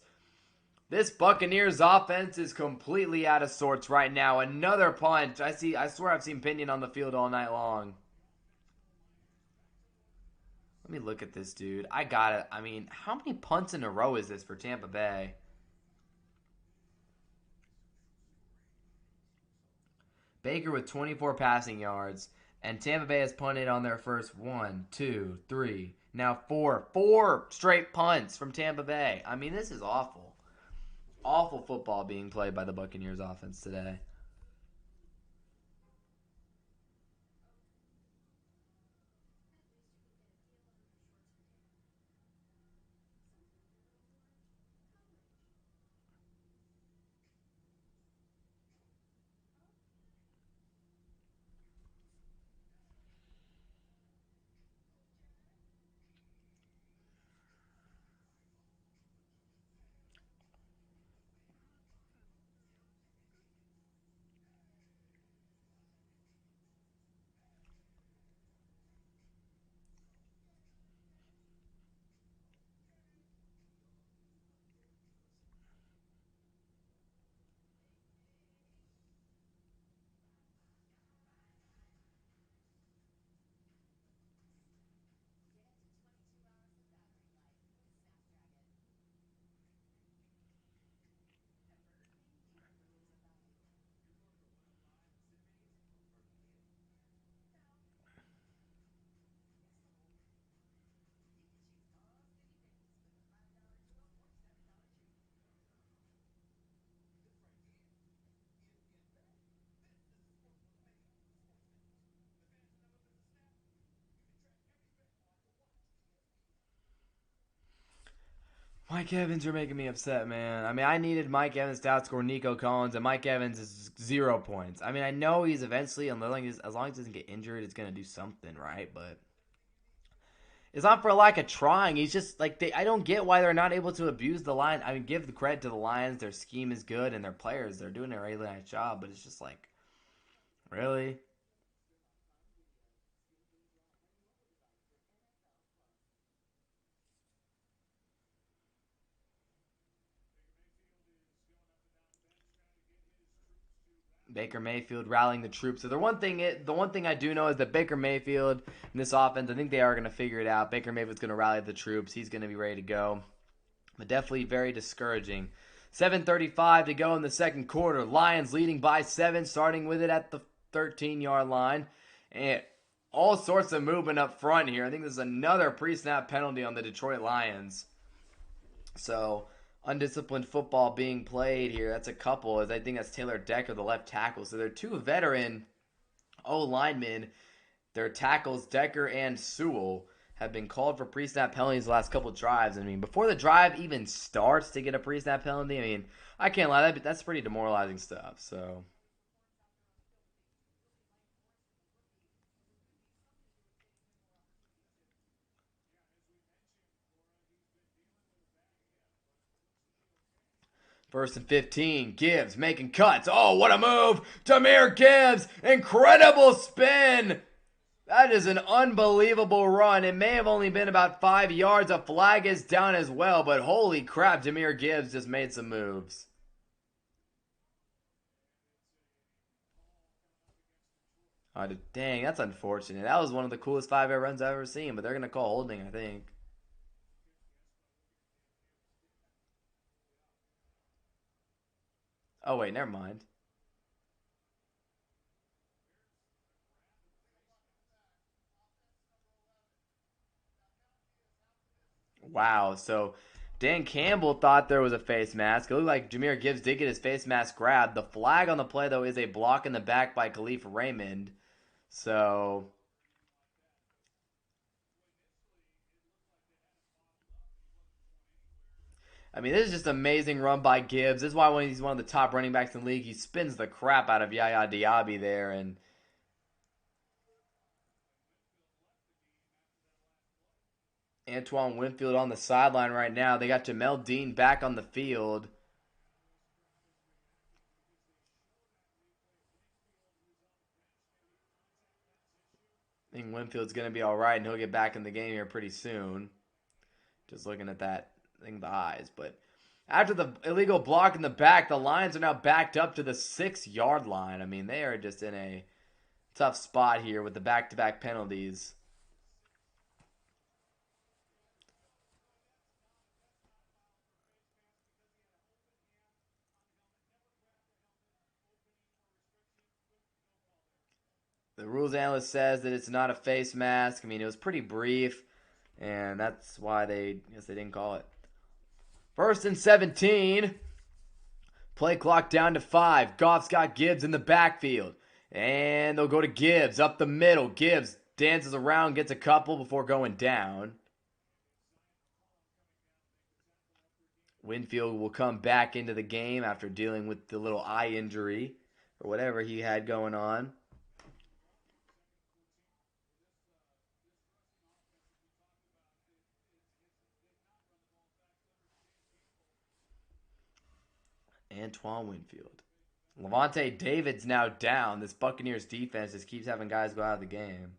This Buccaneers offense is completely out of sorts right now. Another punt. I swear I've seen Pinion on the field all night long. Let me look at this dude. I got it. I mean, how many punts in a row is this for Tampa Bay? Baker with 24 passing yards. And Tampa Bay has punted on their first 1, 2, 3, now 4. 4 straight punts from Tampa Bay. I mean, this is awful. Awful football being played by the Buccaneers offense today. Mike Evans, you're making me upset, man. I mean, I needed Mike Evans to outscore Nico Collins, and Mike Evans is 0 points. I mean, I know he's eventually, as long as he doesn't get injured, it's going to do something, right? But it's not for lack of trying. He's just, like, I don't get why they're not able to abuse the line. I mean, give the credit to the Lions. Their scheme is good, and their players, they're doing a really nice job. But it's just like, really? Baker Mayfield rallying the troops. So the one thing I do know is that Baker Mayfield in this offense, I think they are going to figure it out. Baker Mayfield's going to rally the troops. He's going to be ready to go. But definitely very discouraging. 7:35 to go in the second quarter. Lions leading by 7, starting with it at the 13-yard line. And all sorts of movement up front here. I think this is another pre-snap penalty on the Detroit Lions. So undisciplined football being played here. That's a couple. I think that's Taylor Decker, the left tackle. So they're 2 veteran O-linemen. Their tackles, Decker and Sewell, have been called for pre-snap penalties the last couple drives. I mean, before the drive even starts to get a pre-snap penalty, I mean, I can't lie, that's pretty demoralizing stuff. So first and 15, Gibbs making cuts. Oh, what a move! Jahmyr Gibbs, incredible spin! That is an unbelievable run. It may have only been about 5 yards. A flag is down as well, but holy crap, Jahmyr Gibbs just made some moves. Dang, that's unfortunate. That was one of the coolest 5 air runs I've ever seen, but they're going to call holding, I think. Oh, wait, never mind. Wow, so Dan Campbell thought there was a face mask. It looked like Jameer Gibbs did get his face mask grabbed. The flag on the play, though, is a block in the back by Khalif Raymond. So, I mean, this is just an amazing run by Gibbs. This is why when he's one of the top running backs in the league, he spins the crap out of Yaya Diaby there. And Antoine Winfield on the sideline right now. They got Jamel Dean back on the field. I think Winfield's going to be all right, and he'll get back in the game here pretty soon. Just looking at that thing, the eyes. But after the illegal block in the back, the Lions are now backed up to the 6-yard line. I mean, they are just in a tough spot here with the back-to-back penalties. The rules analyst says that it's not a face mask. I mean, it was pretty brief, and that's why I guess they didn't call it. 1st and 17. Play clock down to 5. Goff's got Gibbs in the backfield. And they'll go to Gibbs up the middle. Gibbs dances around, gets a couple before going down. Winfield will come back into the game after dealing with the little eye injury or whatever he had going on. Antoine Winfield. Levante David's now down. This Buccaneers defense just keeps having guys go out of the game.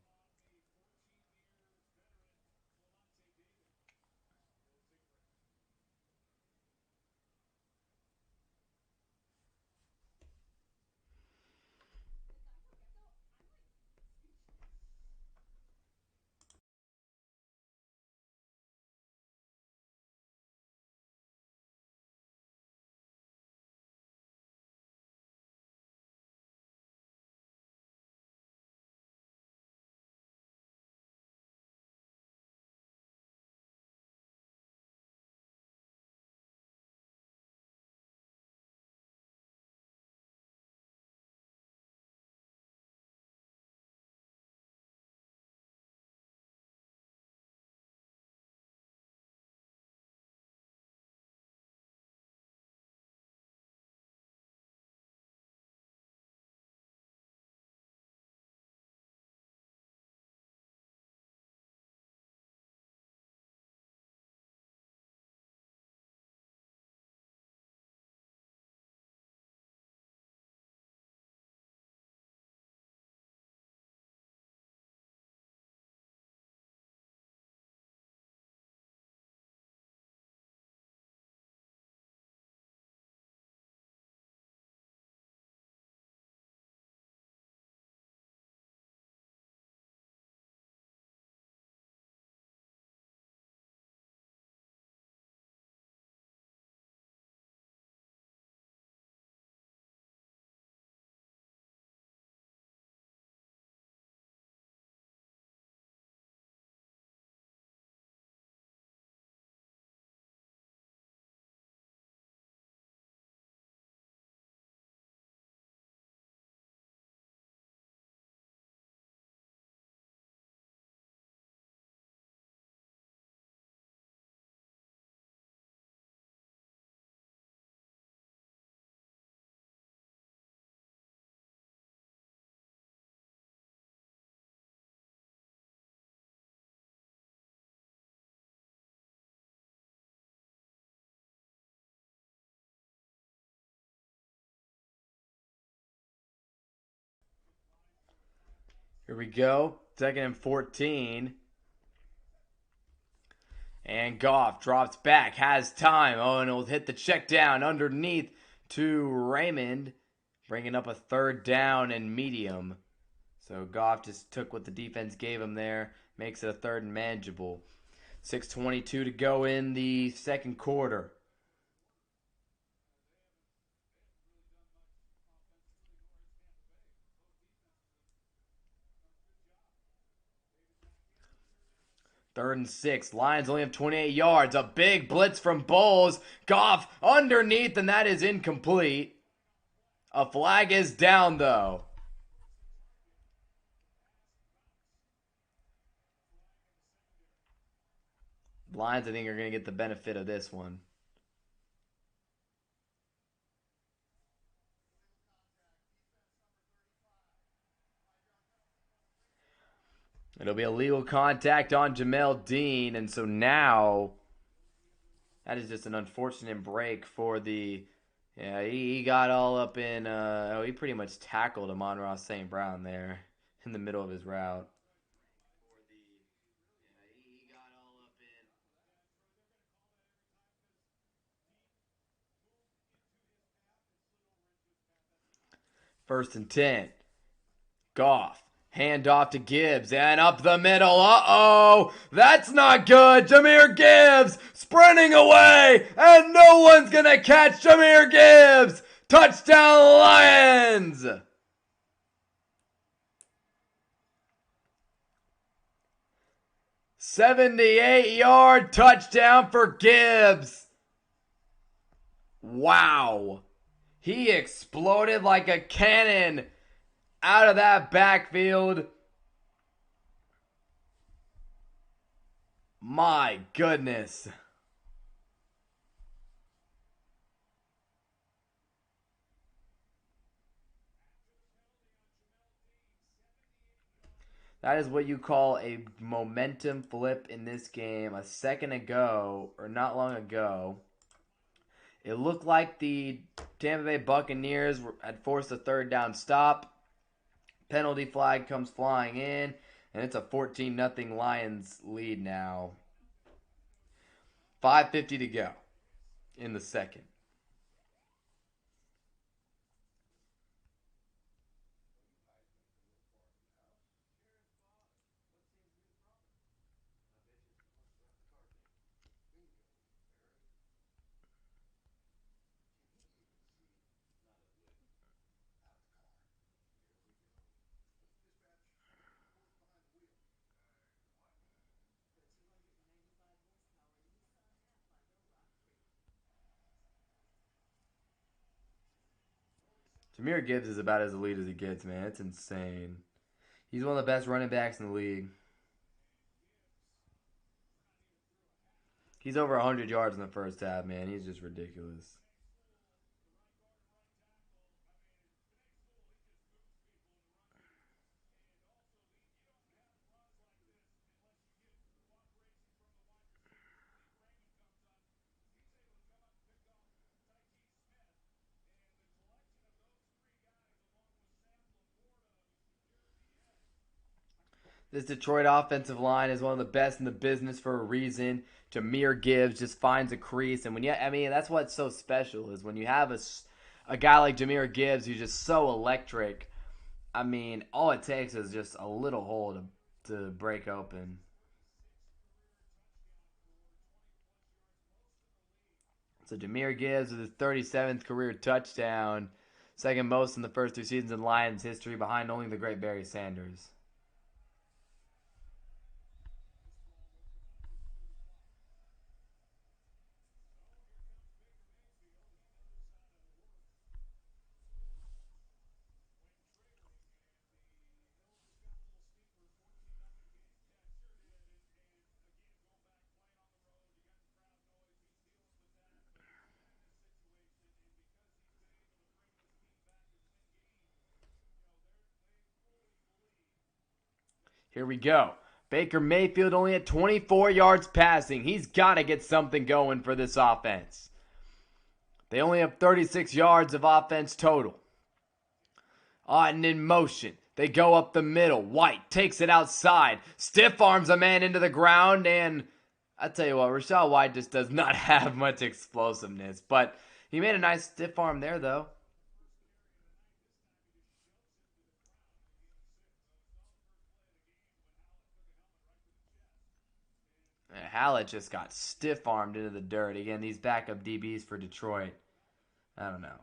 Here we go. 2nd and 14. And Goff drops back, has time. Oh, and it'll hit the check down underneath to Raymond, bringing up a 3rd down and medium. So Goff just took what the defense gave him there, makes it a 3rd and manageable. 6:22 to go in the second quarter. Third and 6. Lions only have 28 yards. A big blitz from Bowles. Goff underneath, and that is incomplete. A flag is down, though. Lions, I think, are going to get the benefit of this one. It'll be a legal contact on Jamel Dean, and so now that is just an unfortunate break for the. Yeah, he got all up in. He pretty much tackled Amon-Ra St. Brown there in the middle of his route. First and 10. Goff. Hand off to Gibbs and up the middle. Uh-oh. That's not good. Jahmyr Gibbs sprinting away and no one's going to catch Jahmyr Gibbs. Touchdown Lions. "78-yard touchdown for Gibbs." Wow. He exploded like a cannon out of that backfield. My goodness. That is what you call a momentum flip in this game. A second ago, or not long ago, it looked like the Tampa Bay Buccaneers had forced a 3rd down stop. Penalty flag comes flying in, and it's a 14-0 Lions lead now. 5:50 to go in the second. Jahmyr Gibbs is about as elite as he gets, man. It's insane. He's one of the best running backs in the league. He's over 100 yards in the first half, man. He's just ridiculous. This Detroit offensive line is one of the best in the business for a reason. Jahmyr Gibbs just finds a crease, and that's what's so special is when you have a guy like Jahmyr Gibbs who's just so electric. I mean, all it takes is just a little hole to break open. So Jahmyr Gibbs with his 37th career touchdown, second most in the first 2 seasons in Lions history, behind only the great Barry Sanders. Here we go. Baker Mayfield only at 24 yards passing. He's got to get something going for this offense. They only have 36 yards of offense total. Otten in motion. They go up the middle. White takes it outside. Stiff arms a man into the ground. And I tell you what, Rachaad White just does not have much explosiveness. But he made a nice stiff arm there, though. Hallett just got stiff armed into the dirt. Again, these backup DBs for Detroit. I don't know.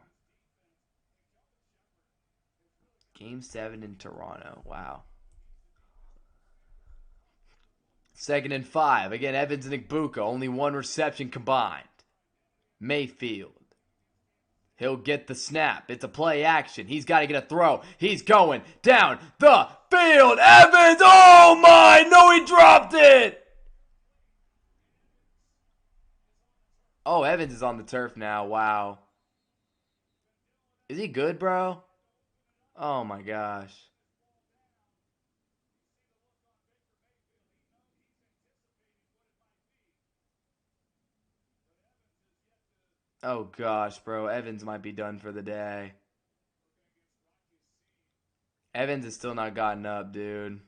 Game 7 in Toronto. Wow. 2nd and 5. Again, Evans and Igbuka. Only one reception combined. Mayfield. He'll get the snap. It's a play action. He's got to get a throw. He's going down the field. Evans. Oh my. No, he dropped it. Oh, Evans is on the turf now. Wow. Is he good, bro? Oh my gosh. Oh gosh, bro. Evans might be done for the day. Evans has still not gotten up, dude.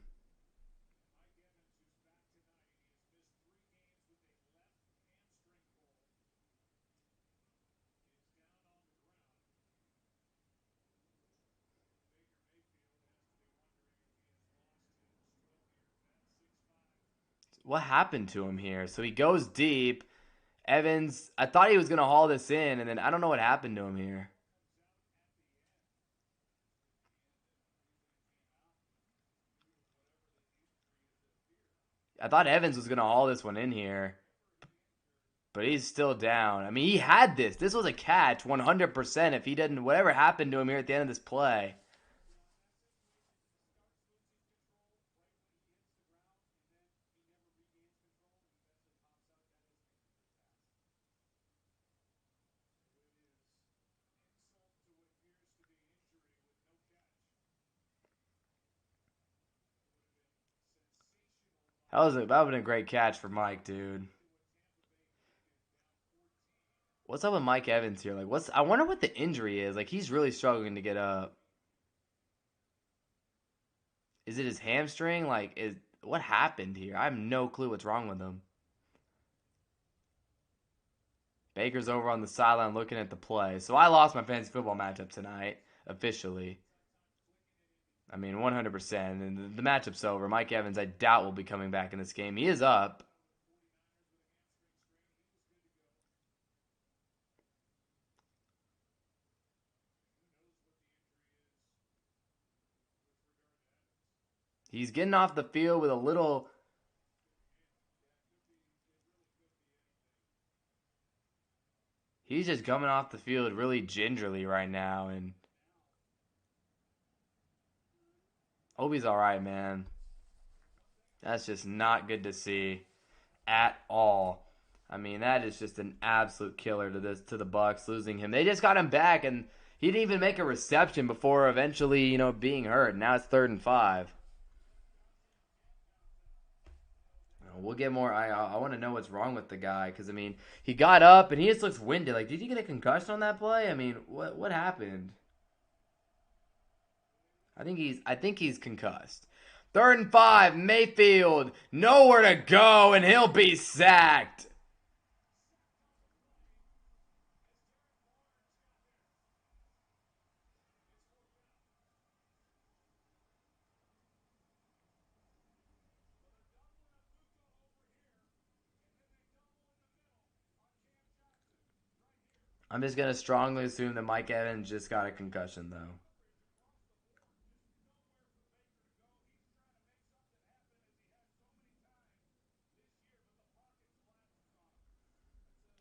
What happened to him here? So he goes deep. Evans, I thought he was going to haul this in, and then I don't know what happened to him here. I thought Evans was going to haul this one in here, but he's still down. I mean, he had this. This was a catch 100% if he didn't, whatever happened to him here at the end of this play. That would have been a great catch for Mike, dude. What's up with Mike Evans here? Like, I wonder what the injury is. Like, he's really struggling to get up. Is it his hamstring? What happened here? I have no clue what's wrong with him. Baker's over on the sideline looking at the play. So I lost my fantasy football matchup tonight, officially. I mean, 100%. And the matchup's over. Mike Evans, I doubt, will be coming back in this game. He is up. He's getting off the field with a little. He's just coming off the field really gingerly right now. And hope he's all right, man. That's just not good to see at all. I mean, that is just an absolute killer to the Bucs losing him. They just got him back, and he didn't even make a reception before eventually, being hurt. Now it's 3rd and 5. We'll get more. I want to know what's wrong with the guy because I mean, he got up and he just looks winded. Like, did he get a concussion on that play? I mean, what happened? I think he's concussed. 3rd and 5, Mayfield, nowhere to go, and he'll be sacked. I'm just gonna strongly assume that Mike Evans just got a concussion, though.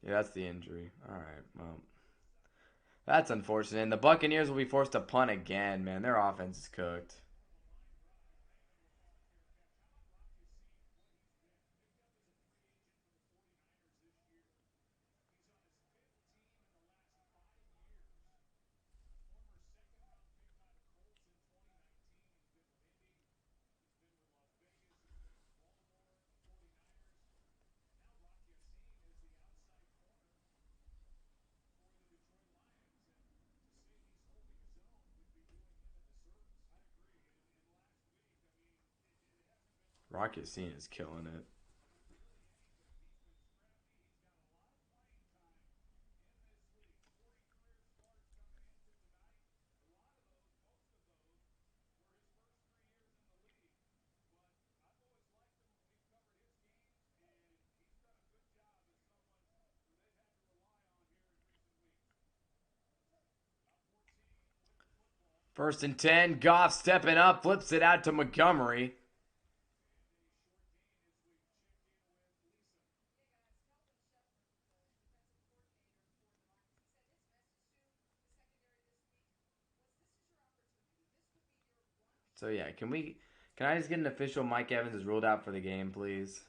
Yeah, that's the injury. All right, well, that's unfortunate. And the Buccaneers will be forced to punt again, man. Their offense is cooked. Rocky Scene is killing it. First and 10. Goff stepping up, flips it out to Montgomery. So yeah, can I just get an official Mike Evans is ruled out for the game, please?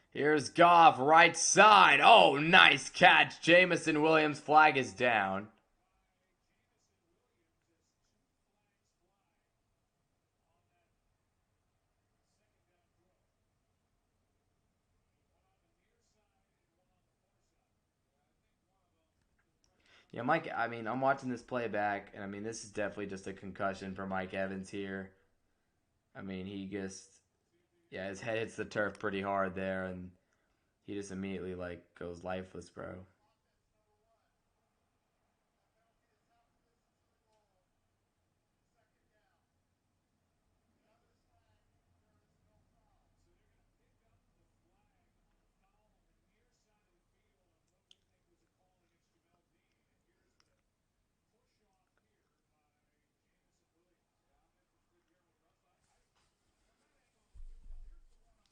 Here's Goff, right side. Oh, nice catch. Jamison Williams' flag is down. Yeah, Mike, I mean, I'm watching this playback, and I mean, this is definitely just a concussion for Mike Evans here. I mean, yeah, his head hits the turf pretty hard there, and he just immediately, like, goes lifeless, bro.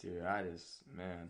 Dude, man.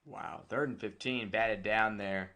Wow, 3rd and 15, batted down there.